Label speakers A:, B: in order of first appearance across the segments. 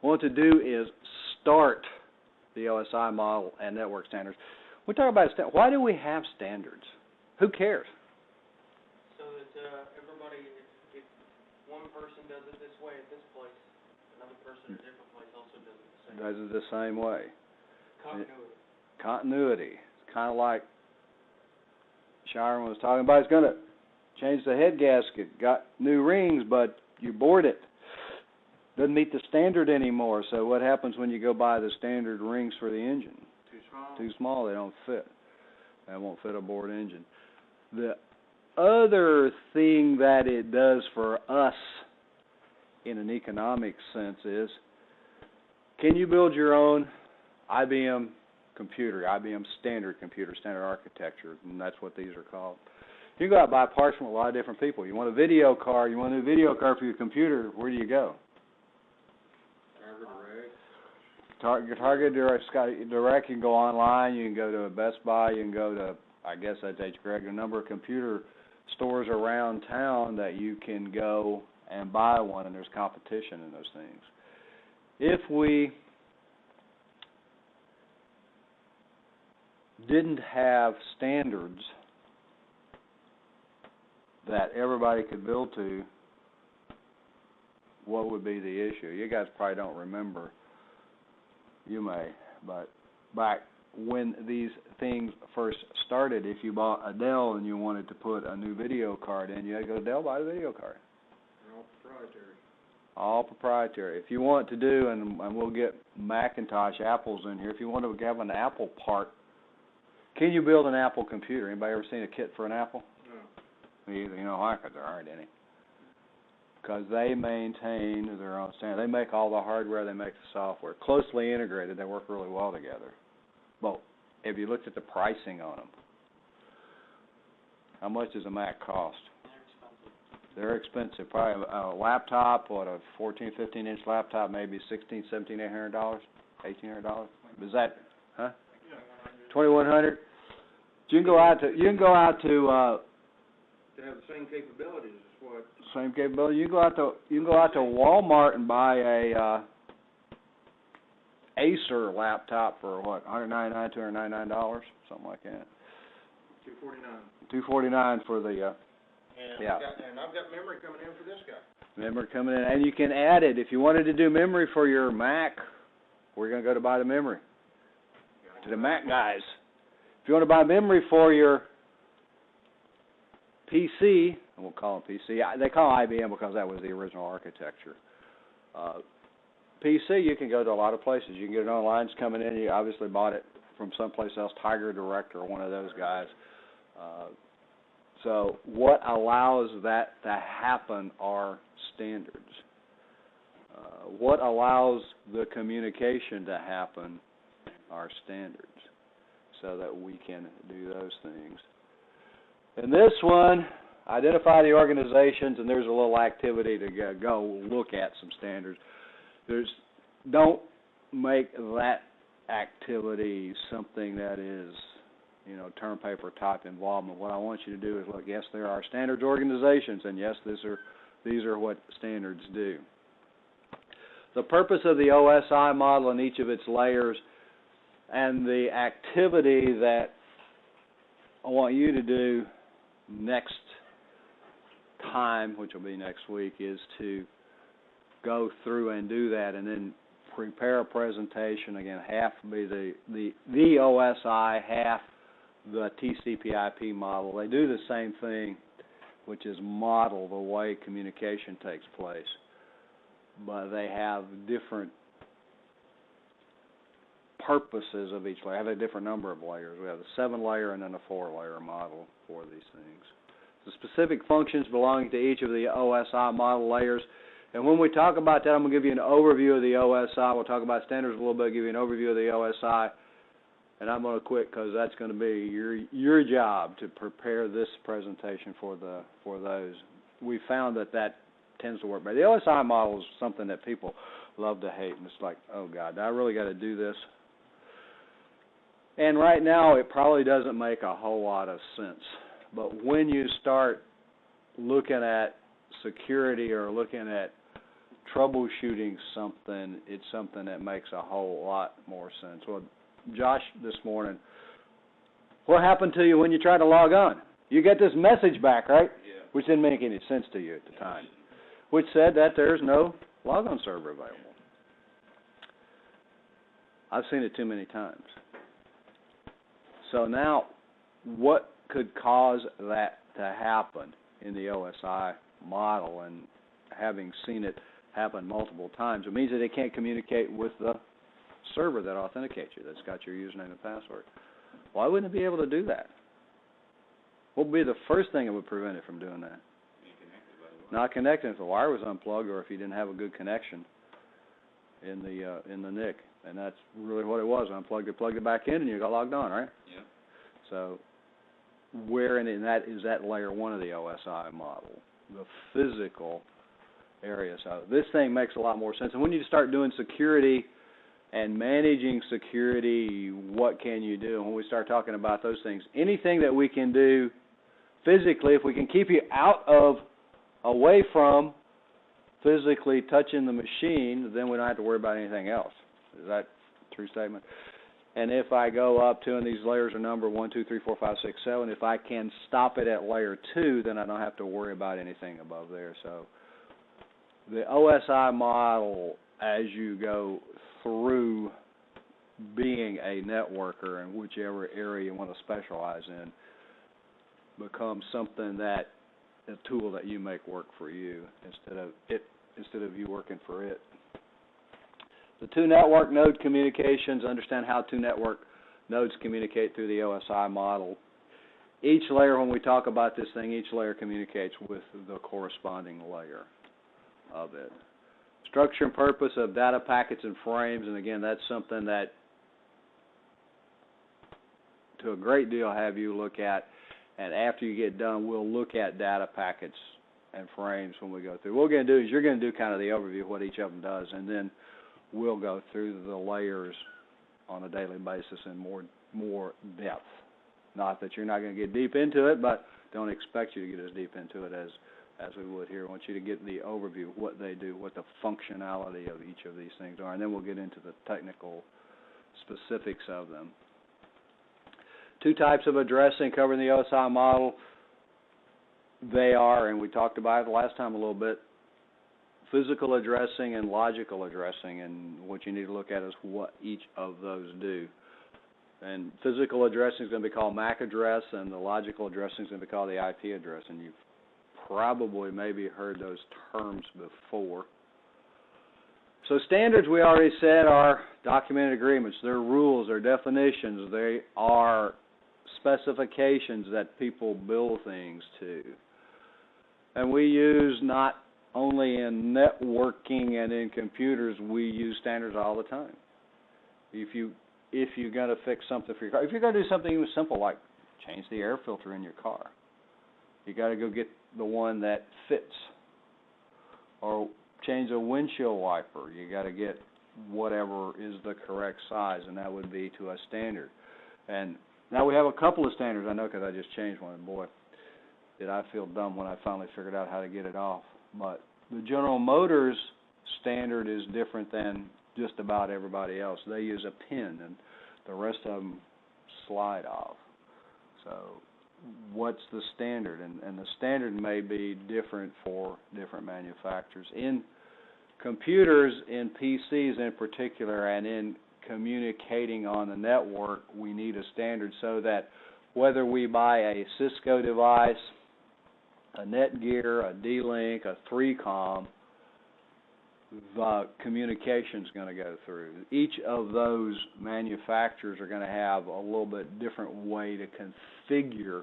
A: want to do is start the OSI model and network standards. We talk about why do we have standards? Who cares?
B: So that everybody, if one person does it this way at this place, another person at a different place also does it the same way.
A: Does it the same way.
B: Continuity.
A: Continuity. It's kind of like Sharon was talking about. It's going to change the head gasket. Got new rings, but you bored it. Doesn't meet the standard anymore. So what happens when you go buy the standard rings for the engine?
B: Too small.
A: Too small. They don't fit. They won't fit a bored engine. The other thing that it does for us in an economic sense is, can you build your own IBM computer, IBM standard computer, standard architecture, and that's what these are called. You can go out and buy parts from a lot of different people. You want a video card, you want a new video card for your computer, where do you go? Target Direct, you can go online, you can go to Best Buy, you can go to, I guess that's H. Gregg, a number of computer stores around town that you can go and buy one, and there's competition in those things. If we didn't have standards that everybody could build to, what would be the issue? You guys probably don't remember. You may, but back when these things first started, if you bought a Dell and you wanted to put a new video card in, you had to go to Dell, buy the video card.
B: All proprietary.
A: All proprietary. If you want to do, and we'll get Macintosh, Apples in here, if you want to have an Apple part, can you build an Apple computer? Anybody ever seen a kit for an Apple? No. Me either. You know why? Because there aren't any. Because they maintain their own standard. They make all the hardware, they make the software. Closely integrated, they work really well together. But if you looked at the pricing on them, how much does a Mac cost? They're expensive. Probably a laptop, what, a 14, 15-inch laptop, maybe $1,600, $1,700, $800, $1,800. Is that, huh? $2,100. You can go out to
B: have the same capabilities as what.
A: Same capability. You can go out to Walmart and buy a Acer laptop for what, $199, $299, something like that. $249 for the yeah.
B: I've got memory coming in for this guy.
A: Memory coming in, and you can add it if you wanted to do memory for your Mac. We're going to go to buy the memory to the Mac guys. If you want to buy memory for your PC, and we'll call them PC. They call them IBM because that was the original architecture. PC, you can go to a lot of places. You can get it online. It's coming in. You obviously bought it from someplace else, Tiger Direct or one of those guys. So what allows that to happen are standards. What allows the communication to happen are standards, so that we can do those things. In this one, identify the organizations, and there's a little activity to go look at some standards. Don't make that activity something that is, term paper type involvement. What I want you to do is look, yes, there are standards organizations, and yes, these are what standards do. The purpose of the OSI model and each of its layers, and the activity that I want you to do next time, which will be next week, is to go through and do that, and then prepare a presentation. Again, half will be the OSI, half the TCP/IP model. They do the same thing, which is model the way communication takes place, but they have different purposes of each layer. I have a different number of layers. We have the 7-layer and then a 4-layer model for these things. The specific functions belonging to each of the OSI model layers. And when we talk about that, I'm going to give you an overview of the OSI. We'll talk about standards a little bit, give you an overview of the OSI. And I'm going to quit because that's going to be your job to prepare this presentation for those. We found that tends to work better. The OSI model is something that people love to hate, and it's like, oh God, I really got to do this. And right now, it probably doesn't make a whole lot of sense. But when you start looking at security or looking at troubleshooting something, it's something that makes a whole lot more sense. Well, Josh, this morning, what happened to you when you tried to log on? You get this message back, right?
C: Yeah.
A: Which didn't make any sense to you at the time, which said that there's no logon server available. I've seen it too many times. So now, what could cause that to happen in the OSI model? And having seen it happen multiple times, it means that it can't communicate with the server that authenticates you, that's got your username and password. Why wouldn't it be able to do that? What would be the first thing that would prevent it from doing that? Not connecting if the wire was unplugged or if you didn't have a good connection in the NIC. And that's really what it was. Unplugged it, plugged it back in, and you got logged on, right?
C: Yeah.
A: So where in that is that layer one of the OSI model, the physical area. So this thing makes a lot more sense. And when you start doing security and managing security, what can you do? And when we start talking about those things, anything that we can do physically, if we can keep you away from physically touching the machine, then we don't have to worry about anything else. Is that a true statement? And if I go up to, and these layers are numbered 1, 2, 3, 4, 5, 6, 7, if I can stop it at layer 2, then I don't have to worry about anything above there. So the OSI model, as you go through being a networker in whichever area you want to specialize in, becomes something that a tool that you make work for you instead of you working for it. The two network node communications, understand how two network nodes communicate through the OSI model. Each layer, when we talk about this thing, each layer communicates with the corresponding layer of it. Structure and purpose of data packets and frames, and again, that's something that to a great deal have you look at, and after you get done, we'll look at data packets and frames when we go through. What we're going to do is you're going to do kind of the overview of what each of them does, and then we'll go through the layers on a daily basis in more depth. Not that you're not going to get deep into it, but don't expect you to get as deep into it as we would here. I want you to get the overview of what they do, what the functionality of each of these things are, and then we'll get into the technical specifics of them. Two types of addressing covered in the OSI model. They are, and we talked about it last time a little bit, physical addressing and logical addressing, and what you need to look at is what each of those do. And physical addressing is going to be called MAC address, and the logical addressing is going to be called the IP address, and you've probably maybe heard those terms before. So standards, we already said, are documented agreements. They're rules, they're definitions, they are specifications that people build things to. And we use not only in networking and in computers, we use standards all the time. If you're going to fix something for your car, if you're going to do something even simple like change the air filter in your car, you got to go get the one that fits. Or change a windshield wiper, you got to get whatever is the correct size, and that would be to a standard. And now we have a couple of standards, I know, because I just changed one, and boy, did I feel dumb when I finally figured out how to get it off. But the General Motors standard is different than just about everybody else. They use a pin, and the rest of them slide off. So what's the standard? And the standard may be different for different manufacturers. In computers, in PCs in particular, and in communicating on the network, we need a standard so that whether we buy a Cisco device, a Netgear, a D-Link, a 3Com, the communication's going to go through. Each of those manufacturers are going to have a little bit different way to configure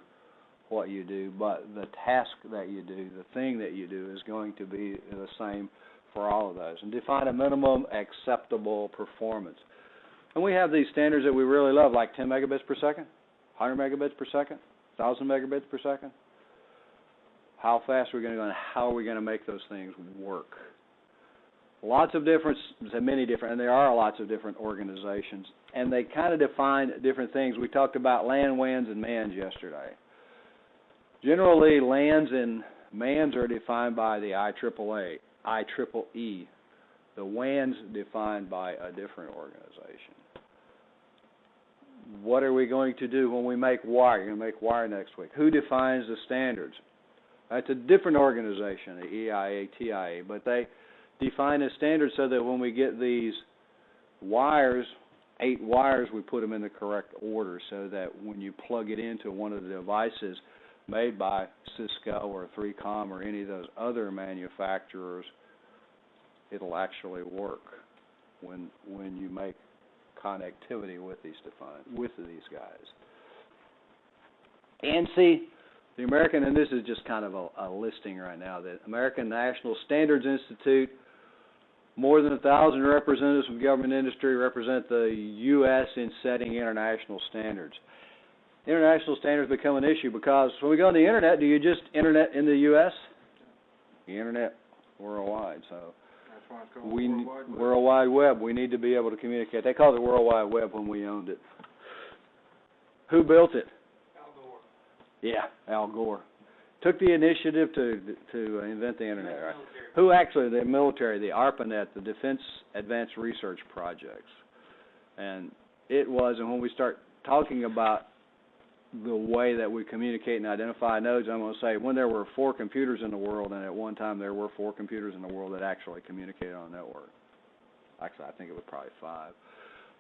A: what you do, but the task that you do, the thing that you do, is going to be the same for all of those. And define a minimum acceptable performance. And we have these standards that we really love, like 10 megabits per second, 100 megabits per second, 1,000 megabits per second. How fast are we going to go, and how are we going to make those things work? Lots of different, many different, and there are lots of different organizations, and they kind of define different things. We talked about LAN, WANs, and MANs yesterday. Generally, LANs and MANs are defined by the IEEE. IEEE. The WAN's defined by a different organization. What are we going to do when we make wire? You're going to make wire next week. Who defines the standards? That's a different organization, the EIA, TIA, but they define a standard so that when we get these wires, 8 wires, we put them in the correct order so that when you plug it into one of the devices made by Cisco or 3Com or any of those other manufacturers, it'll actually work when you make connectivity with these guys. ANSI, the American, and this is just kind of a listing right now, the American National Standards Institute, more than 1,000 representatives from government industry represent the U.S. in setting international standards. International standards become an issue because when we go on the Internet, do you just Internet in the U.S.? The Internet worldwide, so
C: that's why it's called
A: World Wide Web. We need to be able to communicate. They called it World Wide Web when we owned it. Who built it?
B: Al Gore.
A: Yeah, Al Gore. Took the initiative to invent the Internet, right?
B: Military.
A: Who actually, the military, the ARPANET, the Defense Advanced Research Projects. And it was, and when we start talking about the way that we communicate and identify nodes, I'm going to say when there were 4 computers in the world, and at one time there were 4 computers in the world that actually communicated on a network. Actually, I think it was probably 5.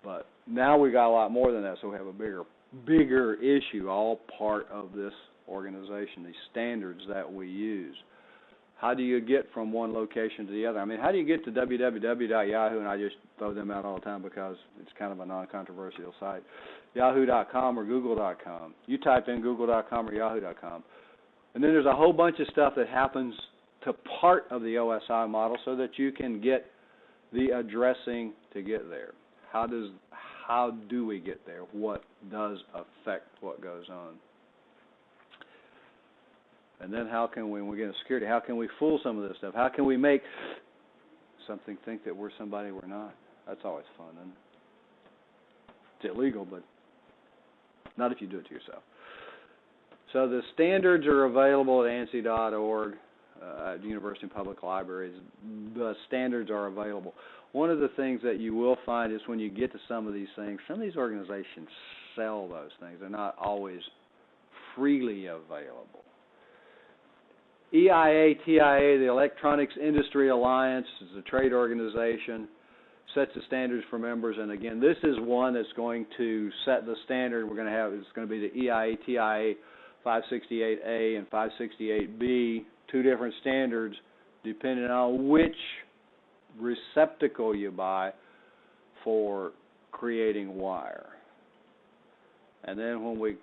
A: But now we got a lot more than that, so we have a bigger issue, all part of this organization, these standards that we use. How do you get from one location to the other? I mean, how do you get to www.yahoo, and I just throw them out all the time because it's kind of a non-controversial site, yahoo.com or google.com. You type in google.com or yahoo.com. And then there's a whole bunch of stuff that happens to part of the OSI model so that you can get the addressing to get there. How do we get there? What does affect what goes on? And then how can we, when we get into security, how can we fool some of this stuff? How can we make something think that we're somebody we're not? That's always fun, isn't it? It's illegal, but not if you do it to yourself. So the standards are available at ANSI.org, at University and Public Libraries. The standards are available. One of the things that you will find is when you get to some of these things, some of these organizations sell those things. They're not always freely available. EIA, TIA, the Electronics Industry Alliance, is a trade organization, sets the standards for members. And again, this is one that's going to set the standard. We're going to have, it's going to be the EIA, TIA 568A and 568B, 2 different standards depending on which receptacle you buy for creating wire. And then when we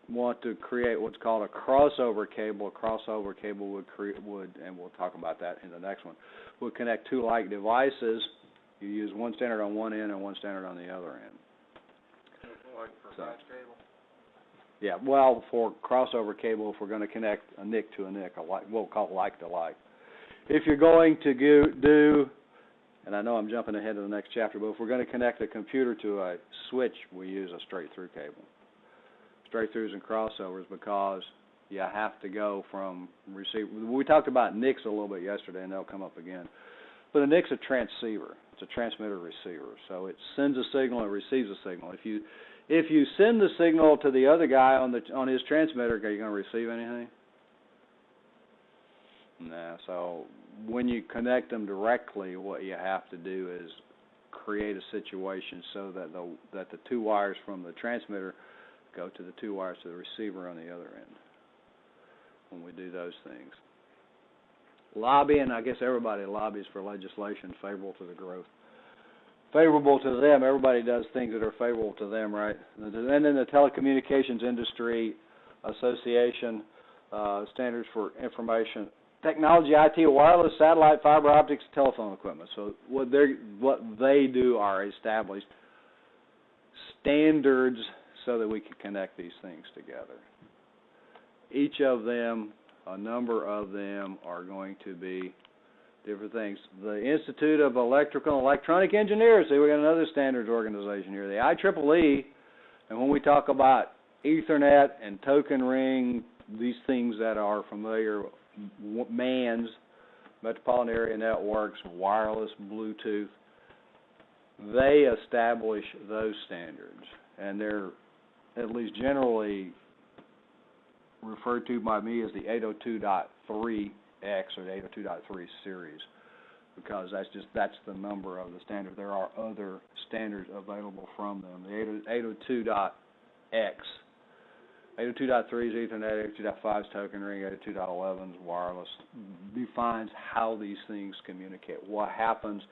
A: want to create what's called a crossover cable would, and we'll talk about that in the next one, would connect 2 like devices. You use one standard on one end and one standard on the other end.
C: Like for fast cable?
A: Yeah, well, for crossover cable, if we're going to connect a NIC to a NIC, we'll call it like to like. If you're going to do, and I know I'm jumping ahead to the next chapter, but if we're going to connect a computer to a switch, we use a straight-through cable. Straight-throughs and crossovers, because you have to go from receiver. We talked about NICs a little bit yesterday, and they'll come up again. But a NIC's a transceiver. It's a transmitter-receiver. So it sends a signal and receives a signal. If you send the signal to the other guy on his transmitter, are you going to receive anything? Nah. So when you connect them directly, what you have to do is create a situation so that the 2 wires from the transmitter go to the 2 wires to the receiver on the other end when we do those things. Lobbying, I guess everybody lobbies for legislation favorable to the growth. Favorable to them, everybody does things that are favorable to them, right? And then the Telecommunications Industry Association, Standards for Information Technology, IT, wireless, satellite, fiber optics, telephone equipment. So what they do are establish standards so that we can connect these things together. Each of them, a number of them, are going to be different things. The Institute of Electrical and Electronic Engineers, see, we got another standards organization here. The IEEE, and when we talk about Ethernet and token ring, these things that are familiar, MANs, Metropolitan Area Networks, wireless, Bluetooth, they establish those standards, and they're at least generally referred to by me as the 802.3X or the 802.3 series, because that's the number of the standard. There are other standards available from them. The 802.X, 802.3 is Ethernet, 802.5 is token ring, 802.11 is wireless, defines how these things communicate, what happens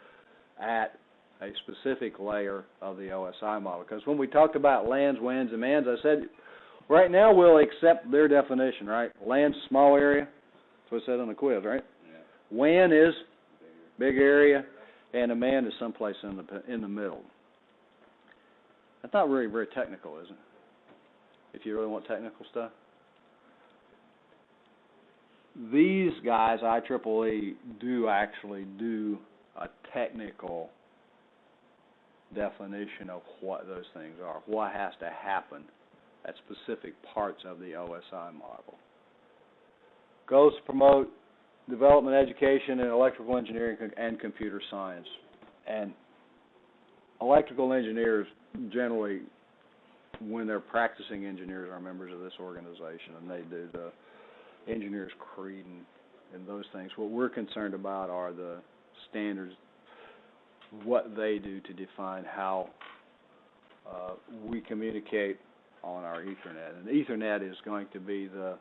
A: at a specific layer of the OSI model. Because when we talked about LANs, WANs, and MANs, I said, right now we'll accept their definition, right? LAN's small area, that's what it said on the quiz, right? Yeah. WAN is big area, and a MAN is someplace in the middle. That's not really very technical, is it? If you really want technical stuff. These guys, IEEE, do actually do a technical definition of what those things are, what has to happen at specific parts of the OSI model. Goals to promote development, education in electrical engineering and computer science. And electrical engineers generally, when they're practicing engineers, are members of this organization, and they do the engineers' creed and those things. What we're concerned about are the standards, what they do to define how we communicate on our Ethernet. And Ethernet is going to be the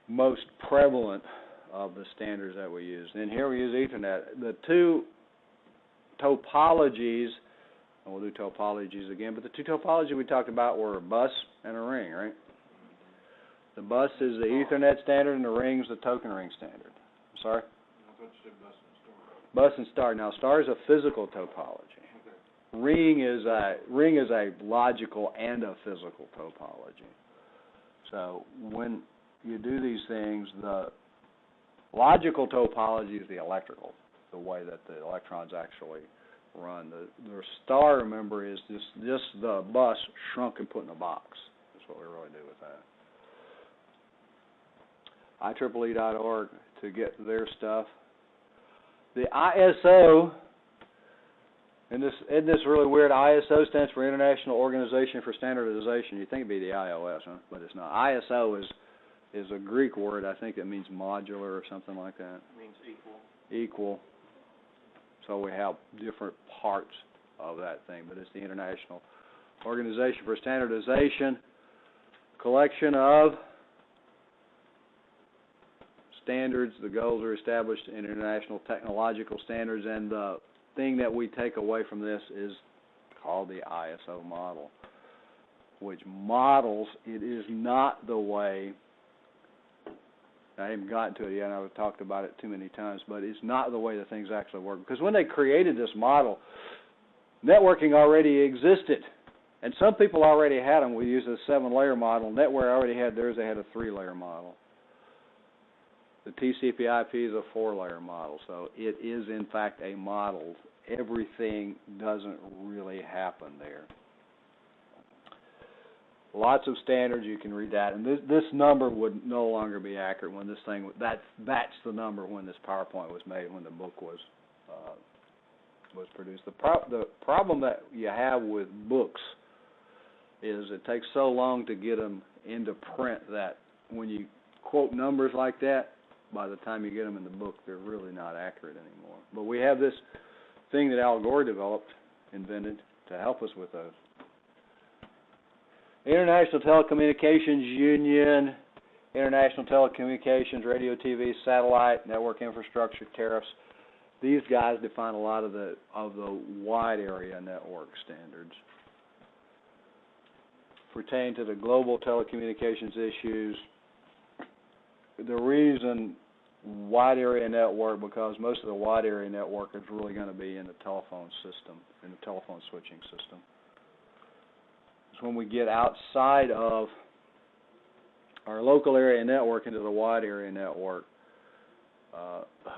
A: most prevalent of the standards that we use. And here we use Ethernet. The two topologies, and we'll do topologies again, but the two topologies we talked about were a bus and a ring, right? The bus is the Ethernet standard, and the ring is the token ring standard. I'm sorry?
C: I thought you said bus and star.
A: Bus and star. Now, star is a physical topology.
C: Okay.
A: Ring is a logical and a physical topology. So when you do these things, the logical topology is the electrical, the way that the electrons actually run. The star, remember, is just the bus shrunk and put in a box. That's what we really do with that. IEEE.org to get their stuff. The ISO, and isn't this really weird? ISO stands for International Organization for Standardization. You'd think it'd be the iOS, huh? But it's not. ISO is a Greek word. I think it means modular or something like that.
B: It means equal.
A: Equal. So we have different parts of that thing, but it's the International Organization for Standardization, collection of standards. The goals are established in international technological standards, and the thing that we take away from this is called the ISO model, which models, it is not the way, I haven't gotten to it yet, I've talked about it too many times, but it's not the way that things actually work. Because when they created this model, networking already existed, and some people already had them. We used a 7-layer model. Netware already had theirs. They had a 3-layer model. The TCP/IP is a 4-layer model, so it is, in fact, a model. Everything doesn't really happen there. Lots of standards, you can read that, and this number would no longer be accurate when this thing, that's the number when this PowerPoint was made, when the book was produced. The problem that you have with books is it takes so long to get them into print that when you quote numbers like that, by the time you get them in the book, they're really not accurate anymore. But we have this thing that Al Gore invented to help us with those. International Telecommunications Union, International Telecommunications, Radio, TV, Satellite, Network Infrastructure, Tariffs. These guys define a lot of the wide area network standards. Pertain to the global telecommunications issues. The reason wide area network, because most of the wide area network is really going to be in the telephone system, in the telephone switching system. So when we get outside of our local area network into the wide area network,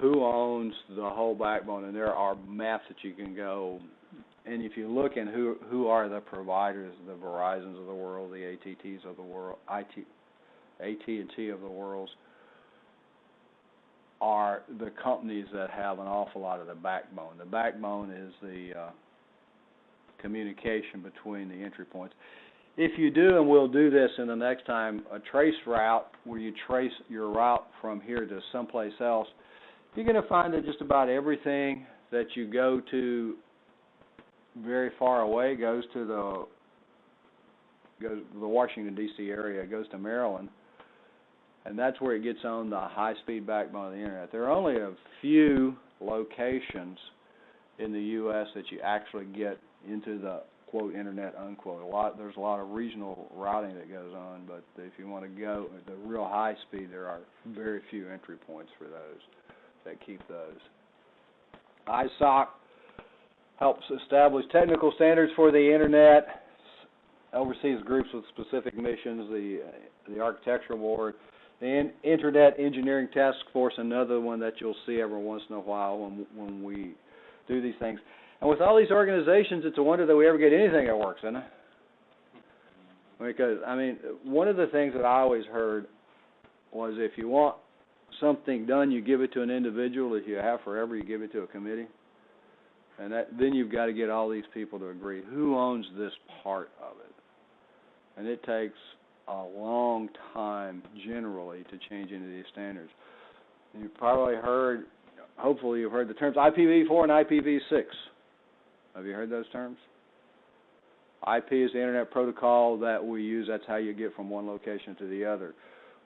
A: who owns the whole backbone? And there are maps that you can go, and if you look in who are the providers, the Verizons of the world, the AT&Ts of the world, AT&T of the world, are the companies that have an awful lot of the backbone. The backbone is the communication between the entry points. If you do, and we'll do this in the next time, a trace route where you trace your route from here to someplace else, you're going to find that just about everything that you go to very far away goes to the Washington, D.C. area, goes to Maryland, and that's where it gets on the high-speed backbone of the Internet. There are only a few locations in the U.S. that you actually get into the quote Internet unquote. There's a lot of regional routing that goes on, but if you want to go at the real high speed, there are very few entry points for those that keep those. ISOC helps establish technical standards for the Internet, oversees groups with specific missions, the Architectural Board, the Internet Engineering Task Force, another one that you'll see every once in a while when we do these things. And with all these organizations, it's a wonder that we ever get anything that works, isn't it? Because, I mean, one of the things that I always heard was if you want something done, you give it to an individual. If you have forever, you give it to a committee. And then you've got to get all these people to agree. Who owns this part of it? And it takes a long time, generally, to change into these standards. You've probably heard, hopefully you've heard the terms IPv4 and IPv6. Have you heard those terms? IP is the Internet protocol that we use. That's how you get from one location to the other.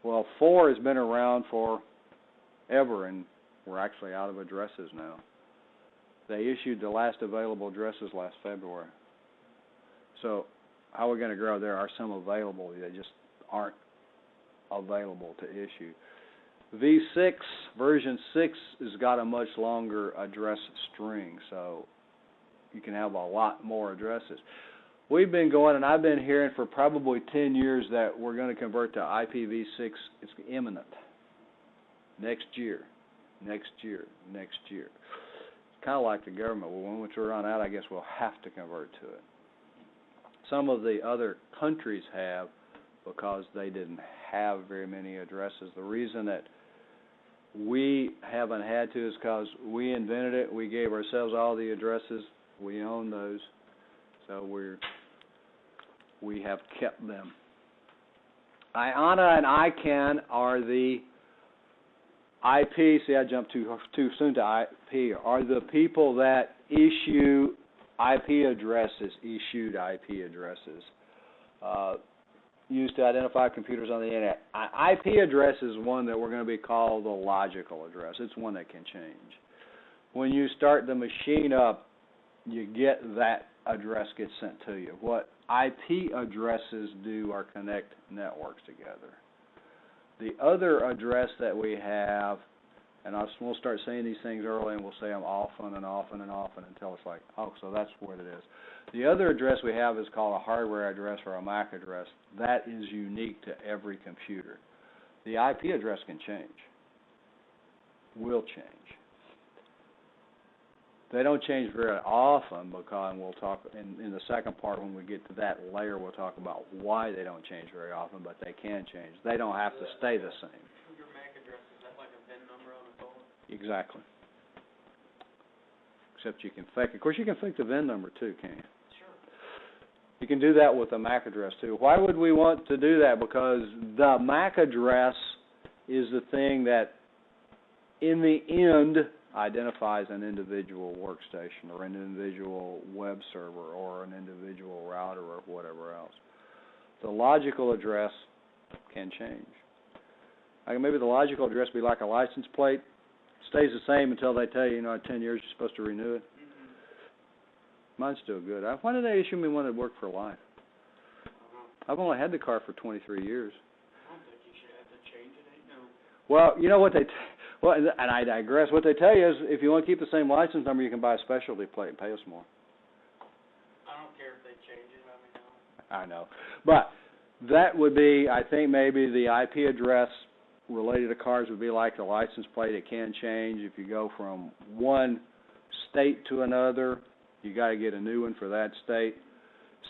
A: Well, 4 has been around forever, and we're actually out of addresses now. They issued the last available addresses last February. So how are we going to grow? There are some available. They just aren't available to issue. V6, version 6, has got a much longer address string, so you can have a lot more addresses. We've been going, and I've been hearing for probably 10 years that we're going to convert to IPv6. It's imminent. Next year, next year, next year. It's kind of like the government. Well, once we run out, I guess we'll have to convert to it. Some of the other countries have because they didn't have very many addresses. The reason that we haven't had to is because we invented it. We gave ourselves all the addresses. We own those, so we have kept them. IANA and ICANN are the IP. See, I jumped too soon to IP. Are the people that issue IP addresses, issued IP addresses, used to identify computers on the Internet. IP address is one that we're going to be called the logical address. It's one that can change. When you start the machine up, you get that address gets sent to you. What IP addresses do are connect networks together. The other address that we have, and we'll start saying these things early, and we'll say them often and often and often until it's like, oh, so that's what it is. The other address we have is called a hardware address or a MAC address. That is unique to every computer. The IP address can change, will change. They don't change very often because, and we'll talk in the second part when we get to that layer, we'll talk about why they don't change very often, but they can change. They don't have to stay the same.
B: Your MAC address, is that like a VIN number on the phone?
A: Exactly. Except you can fake it. Of course, you can fake the VIN number too, can't you?
B: Sure.
A: You can do that with a MAC address too. Why would we want to do that? Because the MAC address is the thing that, in the end, identifies an individual workstation or an individual web server or an individual router or whatever else. The logical address can change. Maybe the logical address be like a license plate. Stays the same until they tell you, in 10 years you're supposed to renew it. Mm-hmm. Mine's still good. Why did they issue me one that worked for life? I've only had the car for 23 years.
B: I don't think you should have to change it. No.
A: Well, you know what they... Well, and I digress. What they tell you is if you want to keep the same license number, you can buy a specialty plate and pay us more.
B: I don't care if they change it.
A: I know. But that would be, I think maybe the IP address related to cars would be like the license plate. It can change. If you go from one state to another, you got to get a new one for that state.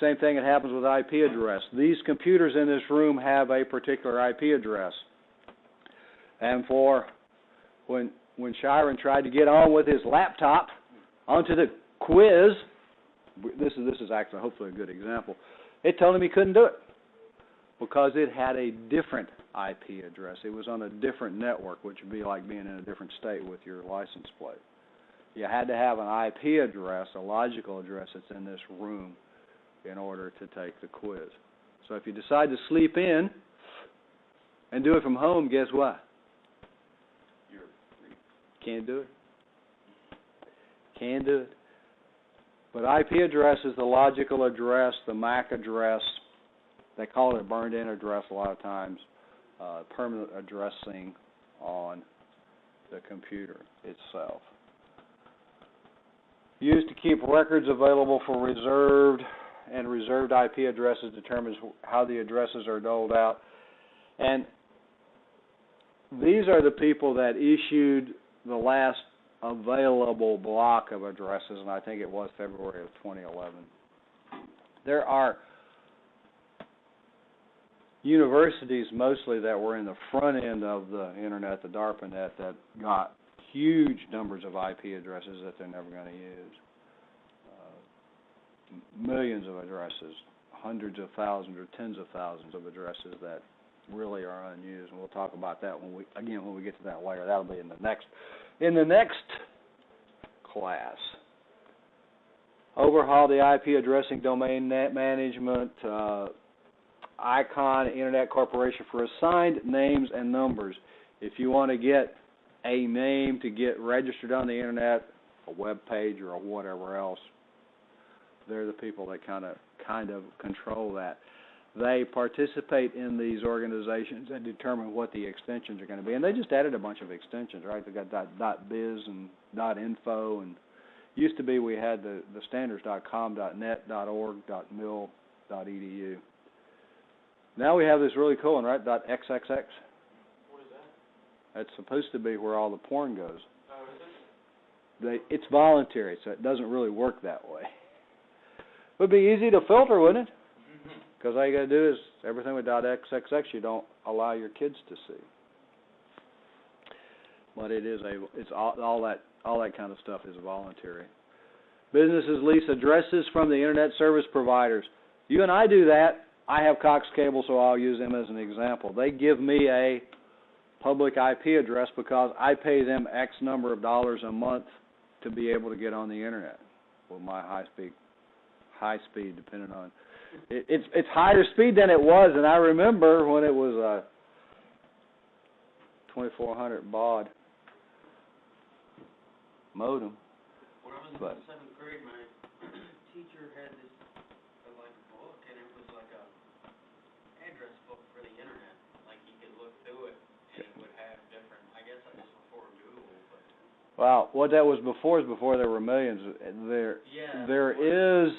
A: Same thing that happens with IP address. These computers in this room have a particular IP address. And for when Shiren tried to get on with his laptop onto the quiz, this is actually hopefully a good example, it told him he couldn't do it because it had a different IP address. It was on a different network, which would be like being in a different state with your license plate. You had to have an IP address, a logical address that's in this room in order to take the quiz. So if you decide to sleep in and do it from home, guess what? You can't do it. Can't do it. But IP address is the logical address, the MAC address. They call it a burned-in address a lot of times, permanent addressing on the computer itself. Used to keep records available for reserved IP addresses, determines how the addresses are doled out. And these are the people that issued the last available block of addresses, and I think it was February of 2011. There are universities mostly that were in the front end of the internet, the DARPANET, that got huge numbers of IP addresses that they're never going to use. Millions of addresses, hundreds of thousands or tens of thousands of addresses that really are unused, and we'll talk about that when we get to that later. That'll be in the next class. Overhaul the IP addressing domain net management. ICON, Internet Corporation, for assigned names and numbers. If you want to get a name to get registered on the internet, a web page or whatever else, they're the people that kind of control that. They participate in these organizations and determine what the extensions are going to be. And they just added a bunch of extensions, right? They got .biz and .info, and used to be we had the standards .com, .net, .org, .mil, .edu. Now we have this really cool one, right? .xxx.
B: What is that?
A: That's supposed to be where all the porn goes.
B: Oh, is it?
A: It's voluntary, so it doesn't really work that way. It would be easy to filter, wouldn't it? Because all you got to do is everything with .xxx you don't allow your kids to see. But it's all that kind of stuff is voluntary. Businesses lease addresses from the internet service providers. You and I do that. I have Cox Cable, so I'll use them as an example. They give me a public IP address because I pay them X number of dollars a month to be able to get on the internet with my high speed, depending on it's higher speed than it was, and I remember when it was a 2400 baud modem.
B: When I was in the 7th grade, my teacher had this like book, and it was like a address book for the internet. Like you could look through it, and it would have different. I guess that was before Google. But
A: well, what that was before is before there were millions. There is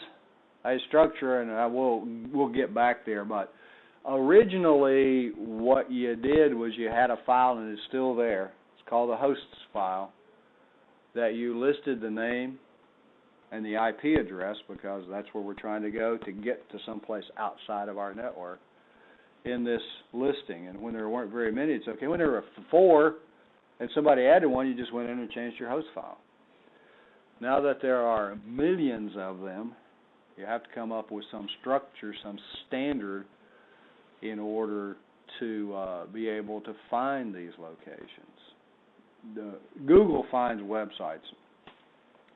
A: a structure, and we'll get back there. But originally, what you did was you had a file, and it's still there. It's called a hosts file. That you listed the name and the IP address, because that's where we're trying to go to get to someplace outside of our network in this listing. And when there weren't very many, it's okay. When there were 4 and somebody added one, you just went in and changed your host file. Now that there are millions of them, you have to come up with some structure, some standard in order to be able to find these locations. Google finds websites,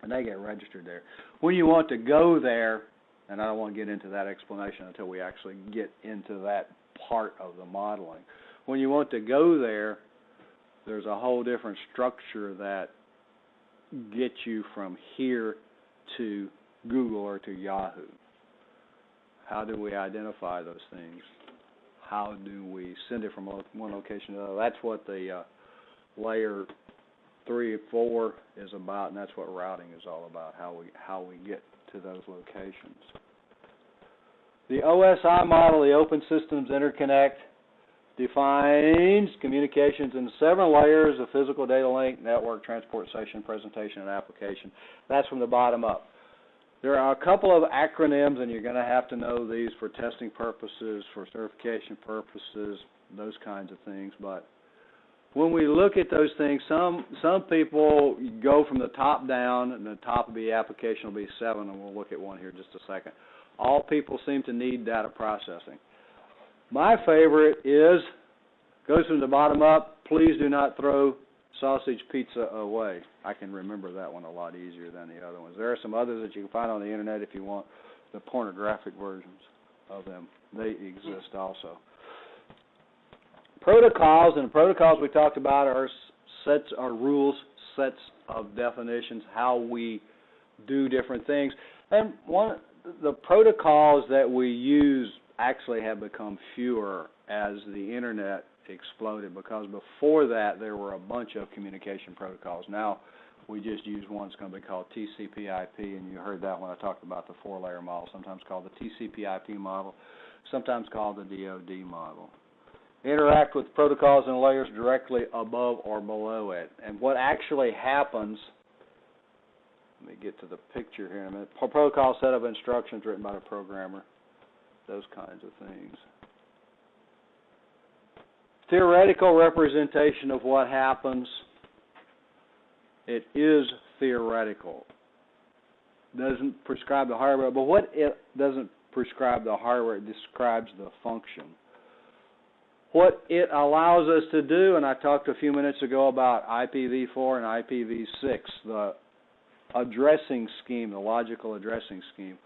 A: and they get registered there. When you want to go there, and I don't want to get into that explanation until we actually get into that part of the modeling. When you want to go there, there's a whole different structure that gets you from here to Google or to Yahoo. How do we identify those things? How do we send it from one location to another? That's what the layer 3 and 4 is about, and that's what routing is all about, how we get to those locations. The OSI model, the Open Systems Interconnect, defines communications in 7 layers of physical data link, network, transport, session, presentation, and application. That's from the bottom up. There are a couple of acronyms, and you're going to have to know these for testing purposes, for certification purposes, those kinds of things, but when we look at those things, some people go from the top down, and the top of the application will be 7, and we'll look at one here in just a second. All people seem to need data processing. My favorite goes from the bottom up, please do not throw sausage pizza away. I can remember that one a lot easier than the other ones. There are some others that you can find on the internet if you want the pornographic versions of them. They exist also. Protocols, and the protocols we talked about are rules, sets of definitions, how we do different things. And the protocols that we use actually have become fewer as the internet exploded, because before that there were a bunch of communication protocols. Now we just use one. It's going to be called TCP/IP, and you heard that when I talked about the 4-layer model, sometimes called the TCP/IP model, sometimes called the DoD model. Interact with protocols and layers directly above or below it. And what actually happens, let me get to the picture here in a minute, protocol set of instructions written by the programmer, those kinds of things. Theoretical representation of what happens. It is theoretical. Doesn't prescribe the hardware, but what it doesn't prescribe the hardware, it describes the function. What it allows us to do, and I talked a few minutes ago about IPv4 and IPv6, the addressing scheme, the logical addressing scheme.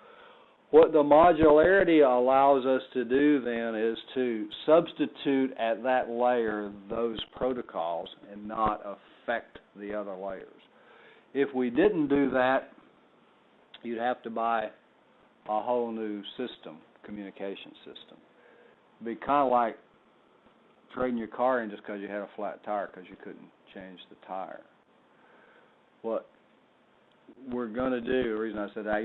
A: What the modularity allows us to do then is to substitute at that layer those protocols and not affect the other layers. If we didn't do that, you'd have to buy a whole new system, communication system. It'd be kind of like trading your car in just because you had a flat tire because you couldn't change the tire. What we're going to do, the reason I said I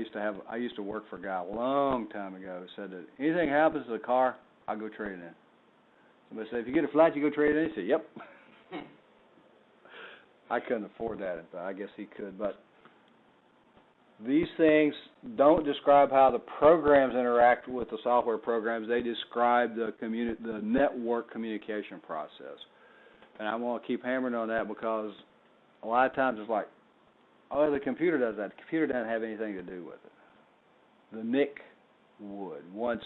A: used to work for a guy a long time ago who said that anything happens to the car, I'll go trade it in. Somebody said, if you get a flat, you go trade it in? He said, yep. I couldn't afford that, but I guess he could. But these things don't describe how the programs interact with the software programs. They describe the network communication process. And I want to keep hammering on that because a lot of times it's like, oh, the computer does that. The computer doesn't have anything to do with it. The NIC would. Once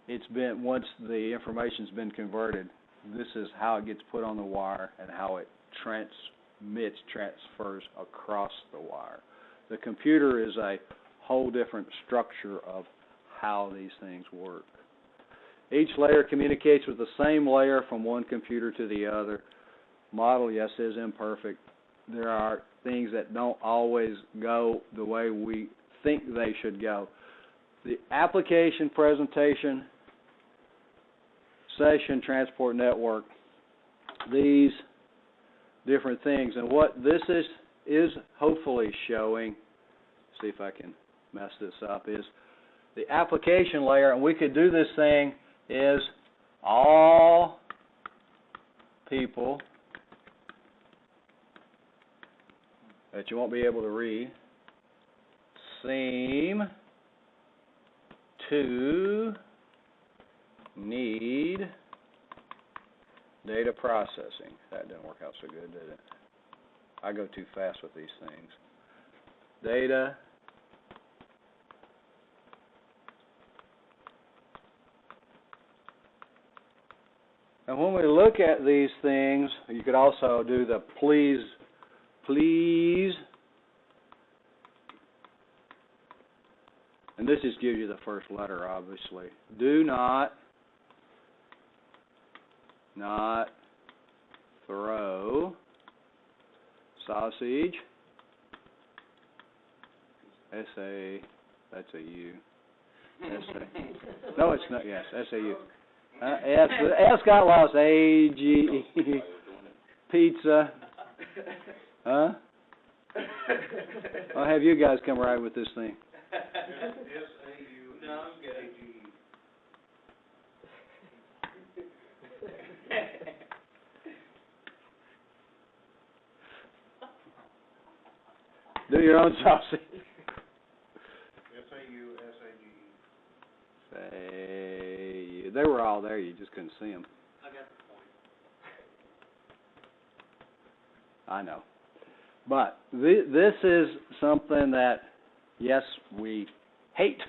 A: the information's been converted, this is how it gets put on the wire and how it transfers across the wire. The computer is a whole different structure of how these things work. Each layer communicates with the same layer from one computer to the other. Model, yes, is imperfect. There are things that don't always go the way we think they should go. The application, presentation, session, transport network, these different things. And what this is hopefully showing, see if I can mess this up, is the application layer, and we could do this thing, is all people that you won't be able to read seem to need data processing. That didn't work out so good, did it? I go too fast with these things. Data and when we look at these things, you could also do the please, and this just gives you the first letter, obviously. Do not throw sausage, S-A, that's a U. S-A. No, it's not, yes, S-A-U. S got lost, A-G, pizza. Huh? I'll have you guys come right with this thing.
B: S-A-U. No, I'm good.
A: Do your own sausage.
C: S-A-U, S-A-G-E.
A: They were all there, you just couldn't see them.
B: I got the point.
A: I know. But this is something that, yes, we hate,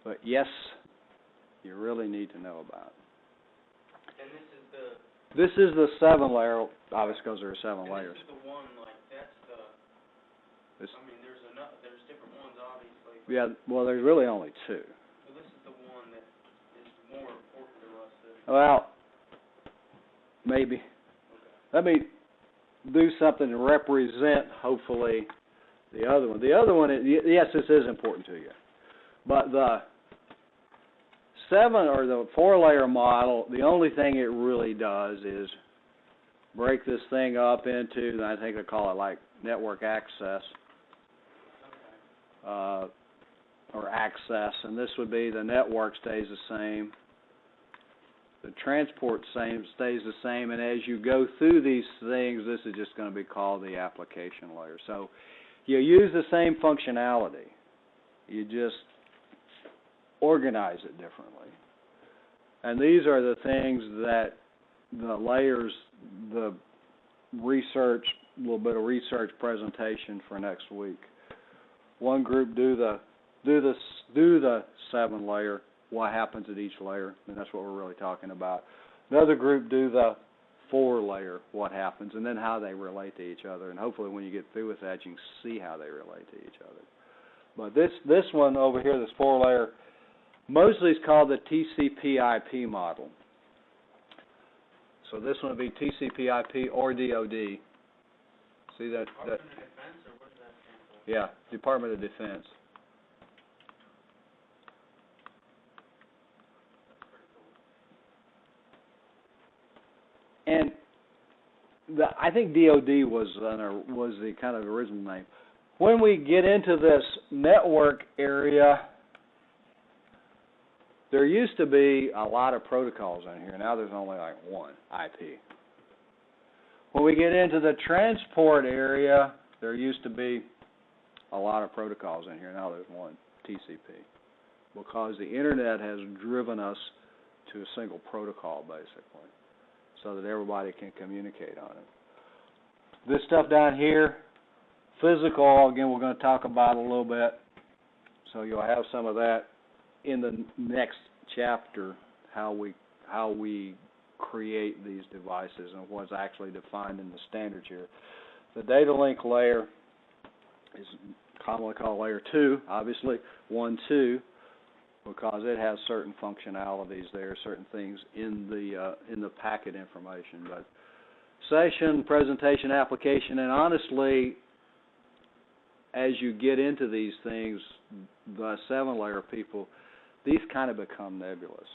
A: but yes, you really need to know about.
B: And
A: This is the 7-layer, obviously because there are 7 layers.
B: This is the one, like, that's the,
A: This,
B: I mean, there's different ones, obviously.
A: yeah, well, there's really only 2.
B: But this is the one that is more important to us than,
A: Well, maybe. Let me do something to represent, hopefully, the other one. The other one, yes, this is important to you. But the 7 or the 4-layer model, the only thing it really does is break this thing up into, I think they call it like network access, or access, and this would be the network stays the same. The transport stays the same, and as you go through these things, this is just going to be called the application layer. So you use the same functionality. You just organize it differently. And these are the things that the layers, the research, a little bit of research presentation for next week. One group do the 7-layer, what happens at each layer, and that's what we're really talking about. Another group do the 4-layer, what happens, and then how they relate to each other. And hopefully when you get through with that, you can see how they relate to each other. But this one over here, this 4-layer, mostly is called the TCP/IP model. So this one would be TCP/IP or DoD. See that?
B: Department of Defense, or what does that stand for?
A: Yeah, Department of Defense. And I think DoD was the kind of original name. When we get into this network area, there used to be a lot of protocols in here. Now there's only like one IP. When we get into the transport area, there used to be a lot of protocols in here. Now there's one, TCP, because the internet has driven us to a single protocol, basically, so that everybody can communicate on it. This stuff down here, physical, again, we're going to talk about a little bit, so you'll have some of that in the next chapter, how we create these devices and what's actually defined in the standards here. The data link layer is commonly called layer 2, obviously 1, 2, because it has certain functionalities there, certain things in the packet information. But session, presentation, application, and honestly, as you get into these things, the 7-layer people, these kind of become nebulous.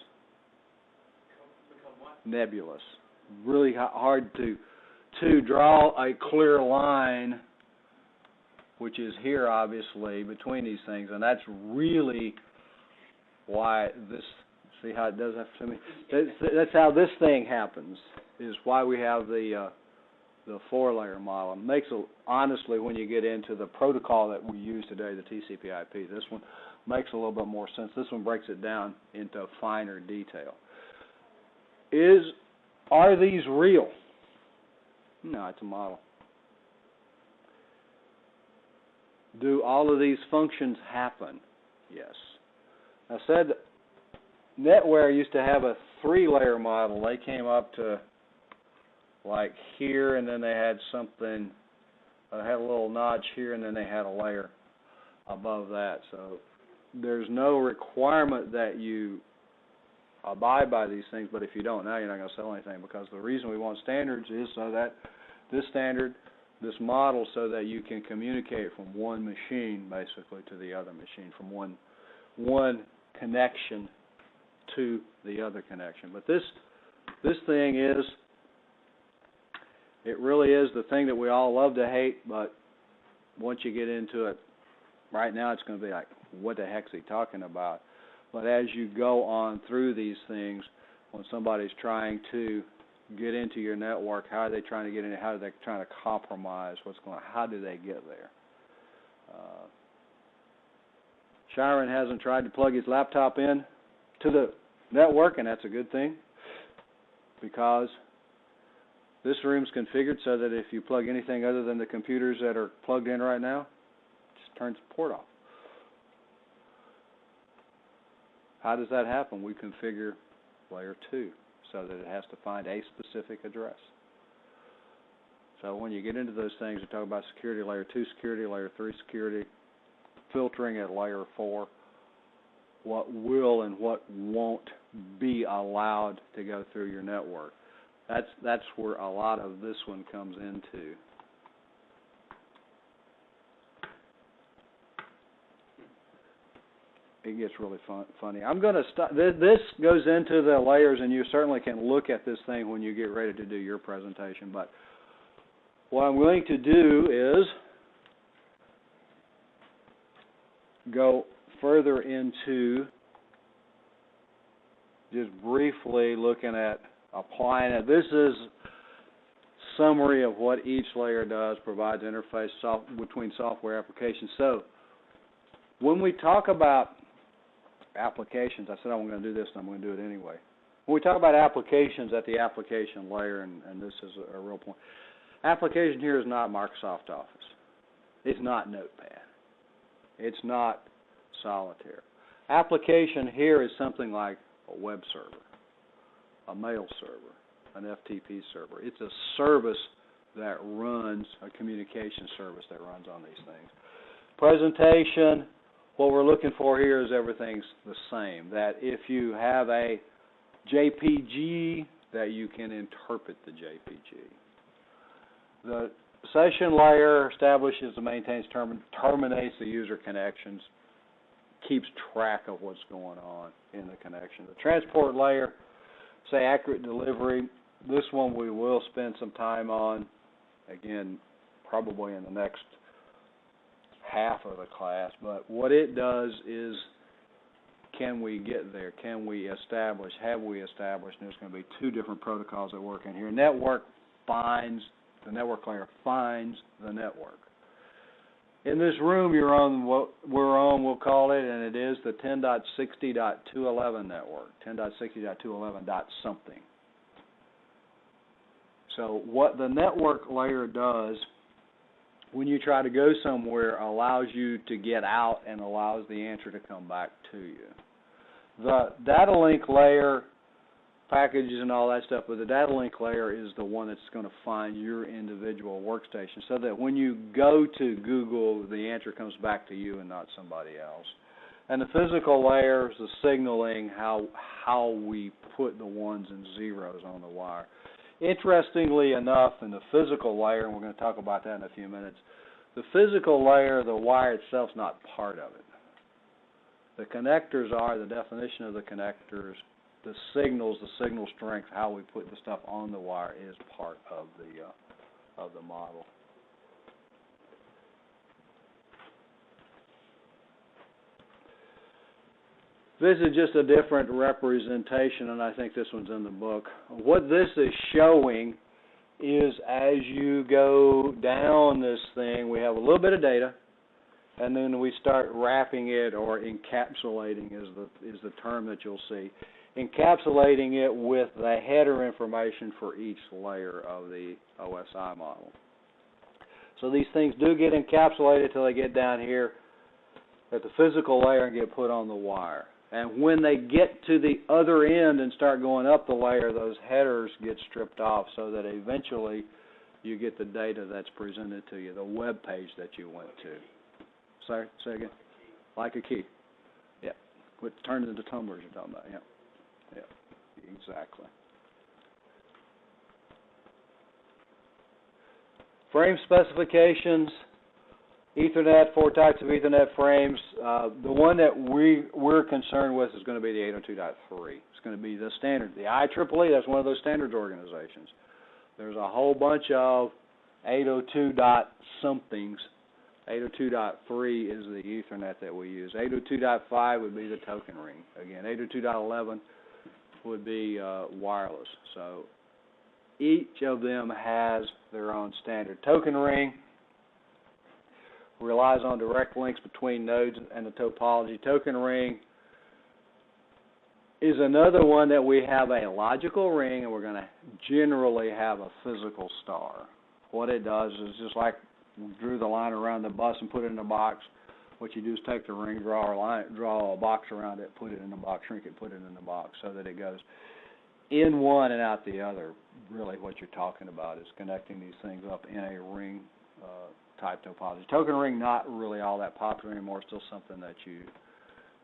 B: Become what?
A: Nebulous. Really hard to draw a clear line, which is here, obviously, between these things, and that's really why this, see how it does that to me? That's how this thing happens, is why we have the 4-layer model. It makes, honestly, when you get into the protocol that we use today, the TCP/IP, this one makes a little bit more sense. This one breaks it down into finer detail. Are these real? No, it's a model. Do all of these functions happen? Yes. I said NetWare used to have a 3-layer model. They came up to like here, and then they had something, had a little notch here, and then they had a layer above that. So there's no requirement that you abide by these things, but if you don't now, you're not going to sell anything, because the reason we want standards is so that this standard, this model, so that you can communicate from one machine basically to the other machine, from one connection to the other connection. But this thing is, it really is the thing that we all love to hate, but once you get into it, right now it's going to be like, what the heck's he talking about? But as you go on through these things, when somebody's trying to get into your network, how are they trying to get in? How are they trying to compromise? How do they get there? Sharon hasn't tried to plug his laptop in to the network, and that's a good thing, because This room's configured so that if you plug anything other than the computers that are plugged in right now, it just turns the port off. How does that happen? We configure layer 2 so that it has to find a specific address. So when you get into those things, you talk about security, layer 2 security, layer 3 security, filtering at layer 4, what will and what won't be allowed to go through your network. That's where a lot of this one comes into. It gets really funny. I'm going to stop. This goes into the layers, and you certainly can look at this thing when you get ready to do your presentation. But what I'm going to do is go further into just briefly looking at applying it. This is summary of what each layer does, provides interface between software applications. So when we talk about applications, I said I'm going to do this, and I'm going to do it anyway. When we talk about applications at the application layer, and this is a real point, application here is not Microsoft Office. It's not Notepad. It's not Solitaire. Application here is something like a web server, a mail server, an FTP server. It's a service that runs, a communication service that runs on these things. Presentation, what we're looking for here is everything's the same. That if you have a JPG, that you can interpret the JPG. The session layer establishes and maintains, terminates the user connections, keeps track of what's going on in the connection. The transport layer, say accurate delivery. This one we will spend some time on, again, probably in the next half of the class. But what it does is, can we get there? Can we establish? Have we established? And there's going to be two different protocols that work in here. Network finds, the network layer finds the network. In this room you're on, what we're on, we'll call it, and it is the 10.60.211 network, 10.60.211 dot something. So what the network layer does when you try to go somewhere allows you to get out and allows the answer to come back to you. The data link layer, packages and all that stuff, but the data link layer is the one that's going to find your individual workstation so that when you go to Google, the answer comes back to you and not somebody else. And the physical layer is the signaling, how we put the ones and zeros on the wire. Interestingly enough, in the physical layer, and we're going to talk about that in a few minutes, the physical layer, the wire itself is not part of it. The connectors are, the definition of the connectors, the signals, the signal strength, how we put the stuff on the wire is part of the model. This is just a different representation, and I think this one's in the book. What this is showing is as you go down this thing, we have a little bit of data, and then we start wrapping it, or encapsulating is the term that you'll see, encapsulating it with the header information for each layer of the OSI model. So these things do get encapsulated till they get down here at the physical layer and get put on the wire. And when they get to the other end and start going up the layer, those headers get stripped off so that eventually you get the data that's presented to you, the web page that you went to. Sorry, say again? Like a key. Yeah. What turns into tumblers you're talking about. Yeah. Yeah. Exactly. Frame specifications. Ethernet, 4 types of Ethernet frames. The one that we're concerned with is going to be the 802.3. It's going to be the standard. The IEEE, that's one of those standards organizations. There's a whole bunch of 802 dot somethings. 802.3 is the Ethernet that we use. 802.5 would be the token ring. Again, 802.11 would be wireless. So each of them has their own standard. Token ring relies on direct links between nodes and the topology. Token ring is another one that we have a logical ring, and we're going to generally have a physical star. What it does is just like we drew the line around the bus and put it in a box. What you do is take the ring, draw a box around it, put it in the box, shrink it, put it in the box, so that it goes in one and out the other. Really what you're talking about is connecting these things up in a ring type topology. Token ring, not really all that popular anymore, still something that you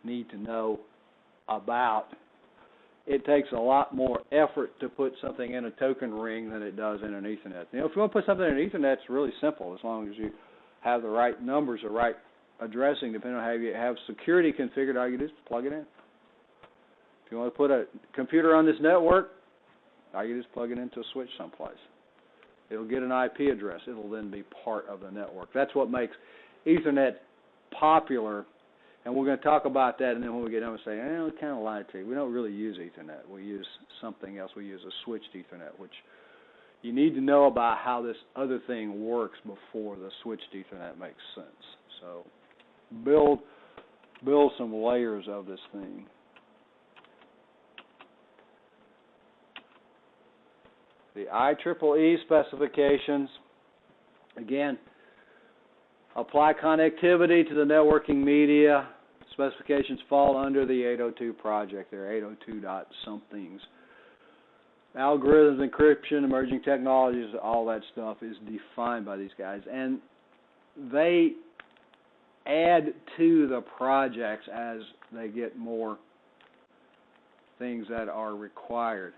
A: need to know about. It takes a lot more effort to put something in a token ring than it does in an Ethernet. You know, if you want to put something in an Ethernet, it's really simple, as long as you have the right numbers, the right addressing, depending on how you have security configured. All you do is plug it in. If you want to put a computer on this network, all you do is plug it into a switch someplace. It'll get an IP address. It'll then be part of the network. That's what makes Ethernet popular, and we're going to talk about that, and then when we get done, we'll say, we kind of lied to you. We don't really use Ethernet. We use something else. We use a switched Ethernet, which you need to know about how this other thing works before the switched Ethernet makes sense. So build some layers of this thing. The IEEE specifications, again, apply connectivity to the networking media. Specifications fall under the 802 project. They're 802.somethings. Algorithms, encryption, emerging technologies, all that stuff is defined by these guys. And they add to the projects as they get more things that are required.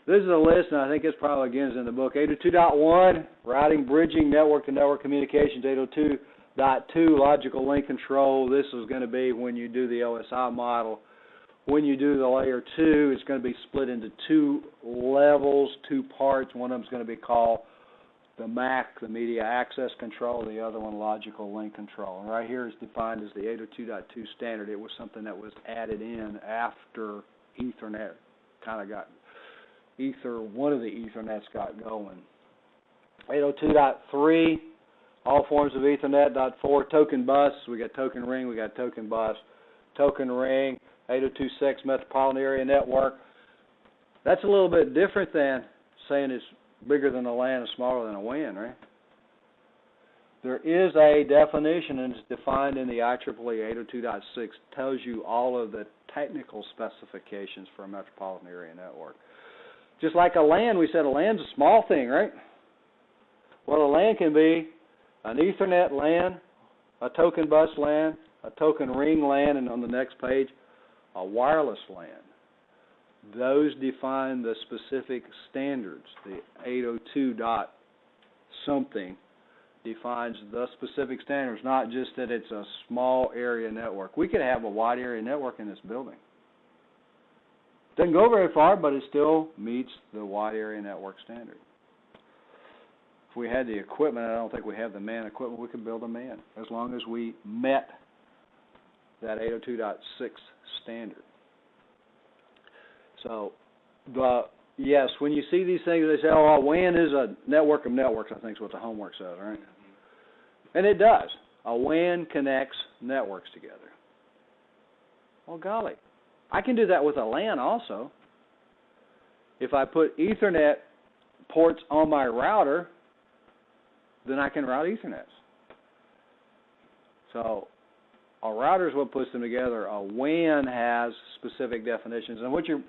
A: This is a list, and I think it's probably, again, is in the book. 802.1, routing, bridging, network-to-network communications. 802.2, logical link control. This is going to be when you do the OSI model. When you do the layer 2, it's going to be split into 2 levels, 2 parts. One of them is going to be called the MAC, the media access control. The other one, logical link control. And right here is defined as the 802.2 standard. It was something that was added in after Ethernet kind of got one of the Ethernets got going. 802.3, all forms of Ethernet. 4, token bus. We got token ring, we got token bus. Token ring, 802.6, metropolitan area network. That's a little bit different than saying it's bigger than a LAN and smaller than a WAN, right? There is a definition, and it's defined in the IEEE 802.6. Tells you all of the technical specifications for a metropolitan area network. Just like a LAN, we said a LAN's a small thing, right? Well, a LAN can be an Ethernet LAN, a token bus LAN, a token ring LAN, and on the next page, a wireless LAN. Those define the specific standards. The 802.something defines the specific standards, not just that it's a small area network. We could have a wide area network in this building. Doesn't go very far, but it still meets the wide area network standard. If we had the equipment, I don't think we have the man equipment, we could build a man, as long as we met that 802.6 standard. So, yes, when you see these things, they say, oh, a WAN is a network of networks, I think is what the homework says, right? And it does. A WAN connects networks together. Well, golly, I can do that with a LAN also. If I put Ethernet ports on my router, then I can route Ethernets. So a router is what puts them together. A WAN has specific definitions. And what you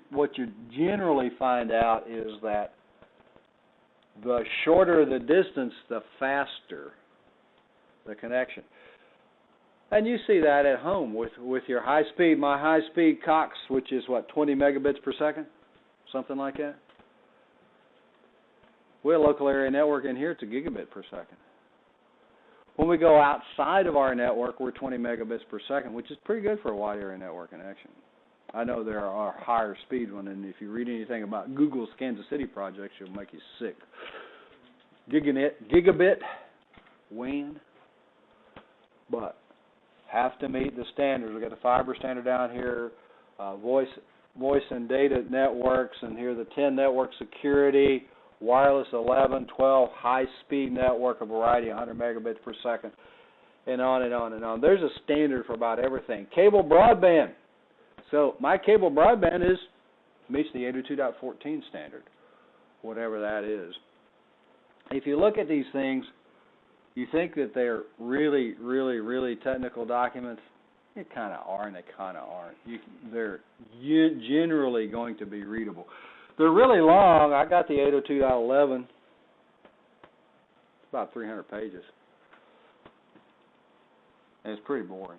A: generally find out is that the shorter the distance, the faster the connection. And you see that at home with your high-speed, my high-speed Cox, which is, what, 20 megabits per second? Something like that? We have a local area network in here, it's a gigabit per second. When we go outside of our network, we're 20 megabits per second, which is pretty good for a wide area network connection. I know there are higher speed ones, and if you read anything about Google's Kansas City projects, it'll make you sick. Gigabit, WAN, but have to meet the standards. We've got the fiber standard down here, voice and data networks, and here the 10 network security, wireless 11, 12, high-speed network, a variety, 100 megabits per second, and on and on and on. There's a standard for about everything. Cable broadband, So my cable broadband meets the 802.14 standard, whatever that is. If you look at these things, you think that they're really, really, really technical documents. They kind of are and they kind of aren't. They're generally going to be readable. They're really long. I got the 802.11. It's about 300 pages. And it's pretty boring.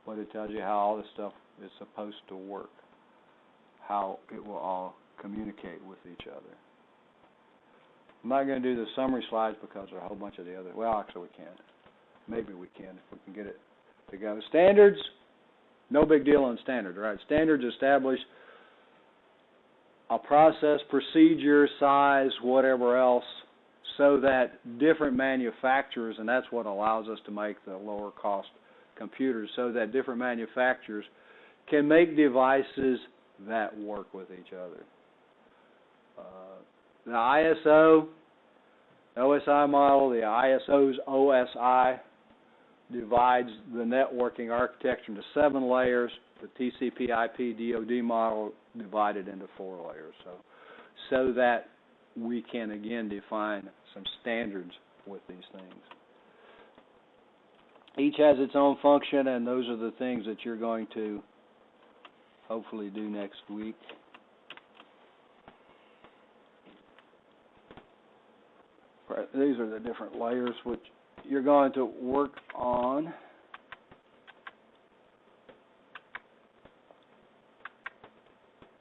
A: But it tells you how all this stuff is supposed to work, how it will all communicate with each other. I'm not going to do the summary slides because there are a whole bunch of the other. Well, actually, we can. Maybe we can if we can get it together. Standards, no big deal on standards, right? Standards establish a process, procedure, size, whatever else, so that different manufacturers, and that's what allows us to make the lower cost computers, so that different manufacturers can make devices that work with each other. The ISO, OSI model, the ISO's OSI divides the networking architecture into 7 layers. The TCP/IP DoD model divided into 4 layers. So that we can again define some standards with these things. Each has its own function, and those are the things that you're going to hopefully do next week. These are the different layers which you're going to work on.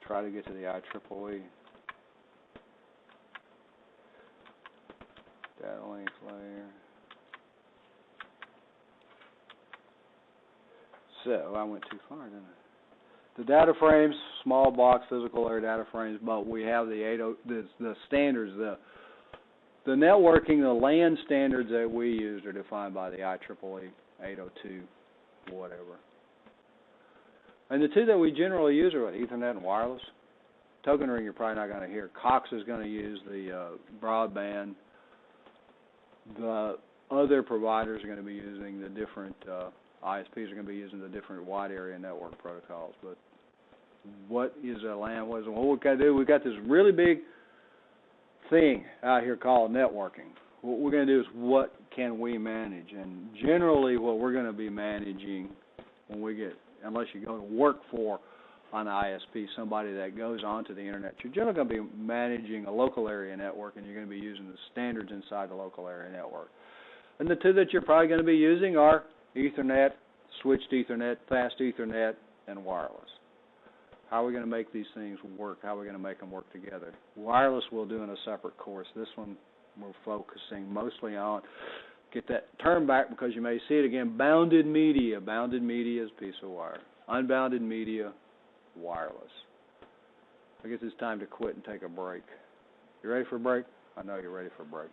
A: Try to get to the IEEE. Data links layer. So I went too far, didn't I? The data frames, small box physical layer data frames, but we have the standards, the networking, the LAN standards that we use are defined by the IEEE 802 whatever. And the two that we generally use are what, Ethernet and wireless. Token ring you're probably not going to hear. Cox is going to use the broadband. The other providers are going to be using the different, ISPs are going to be using the different wide area network protocols. But what is a LAN? What we've got to do, we've got this really big thing out here called networking. What we're going to do is what can we manage? And generally what we're going to be managing when we get, unless you go to work for an ISP, somebody that goes onto the internet, you're generally going to be managing a local area network, and you're going to be using the standards inside the local area network. And the two that you're probably going to be using are Ethernet, switched Ethernet, fast Ethernet, and wireless. How are we going to make these things work? How are we going to make them work together? Wireless we'll do in a separate course. This one we're focusing mostly on, get that term back because you may see it again, bounded media. Bounded media is a piece of wire. Unbounded media, wireless. I guess it's time to quit and take a break. You ready for a break? I know you're ready for a break.